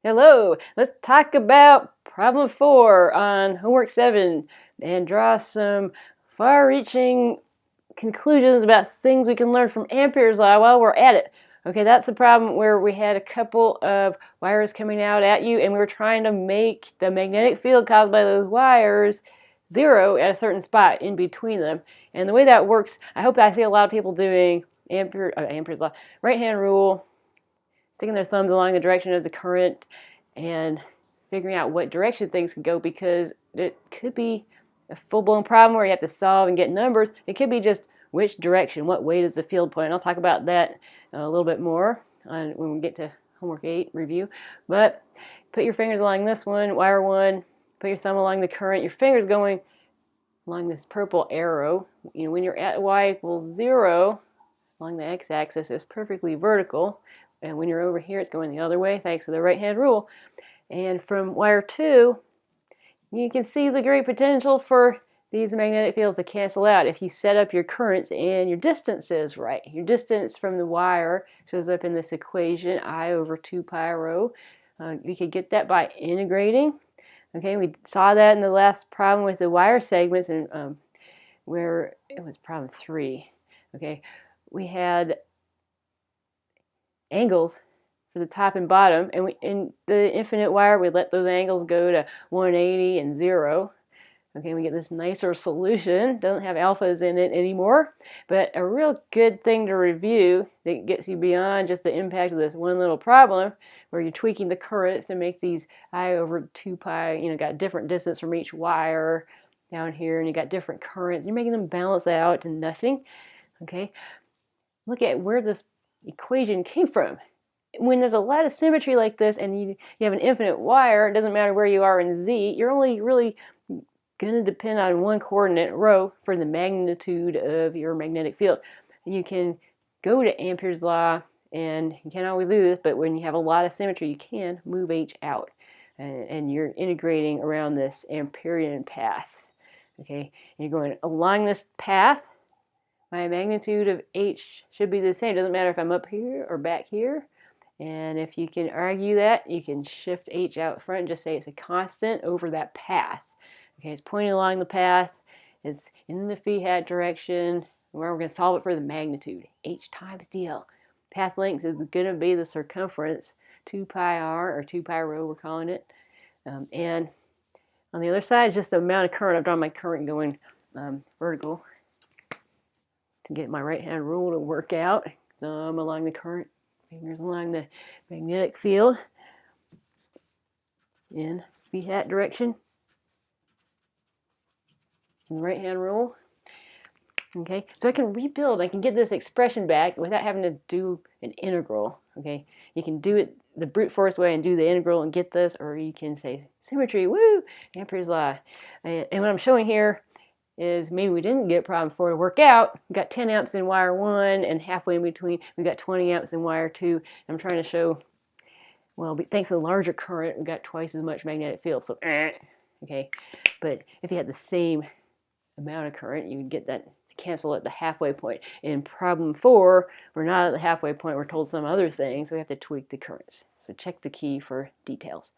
Hello, let's talk about problem 4 on homework 7 and draw some far-reaching conclusions about things we can learn from Ampere's law while we're at it. Okay, that's the problem where we had a couple of wires coming out at you and we were trying to make the magnetic field caused by those wires zero at a certain spot in between them. And the way that works, I hope I see a lot of people doing Ampere's law, right-hand rule, sticking their thumbs along the direction of the current and figuring out what direction things could go, because it could be a full-blown problem where you have to solve and get numbers. It could be just which direction, what way does the field point. I'll talk about that a little bit more when we get to homework 8 review. But put your fingers along this one, wire 1, put your thumb along the current, your fingers going along this purple arrow. You know, when you're at y equals 0 along the x-axis, it's perfectly vertical. And when you're over here, it's going the other way, thanks to the right-hand rule. And from wire 2, you can see the great potential for these magnetic fields to cancel out if you set up your currents and your distances right. Your distance from the wire shows up in this equation, I over 2 pi rho. We could get that by integrating. Okay, we saw that in the last problem with the wire segments, and where it was problem 3. Okay, we had angles for the top and bottom, and in the infinite wire we let those angles go to 180 and 0. Okay, we get this nicer solution. Doesn't have alphas in it anymore, but a real good thing to review that gets you beyond just the impact of this one little problem where you're tweaking the currents to make these I over 2 pi, you know, got different distance from each wire down here, and you got different currents. You're making them balance out to nothing. Okay, look at where this equation came from. When there's a lot of symmetry like this and you have an infinite wire, it doesn't matter where you are in z, you're only really going to depend on one coordinate, rho, for the magnitude of your magnetic field. You can go to Ampere's law, and you can't always do this, but when you have a lot of symmetry, you can move h out, and you're integrating around this Amperian path. Okay, and you're going along this path. My magnitude of h should be the same. It doesn't matter if I'm up here or back here. And if you can argue that, you can shift h out front and just say it's a constant over that path. Okay, it's pointing along the path. It's in the phi hat direction. Where we're going to solve it for the magnitude. H times dl. Path length is going to be the circumference, 2 pi r, or 2 pi rho, we're calling it. And on the other side, just the amount of current. I've drawn my current going vertical to get my right-hand rule to work out. Thumb along the current, fingers along the magnetic field in phi hat direction. Right-hand rule. Okay, so I can rebuild. I can get this expression back without having to do an integral. Okay, you can do it the brute force way and do the integral and get this, or you can say symmetry. Woo! Ampere's law. And what I'm showing here is maybe we didn't get problem 4 to work out. We got 10 amps in wire 1, and halfway in between we got 20 amps in wire 2. I'm trying to show, well, thanks to the larger current, we got twice as much magnetic field. So, okay, but if you had the same amount of current, you would get that to cancel at the halfway point. In problem 4, we're not at the halfway point. We're told some other thing, so we have to tweak the currents. So check the key for details.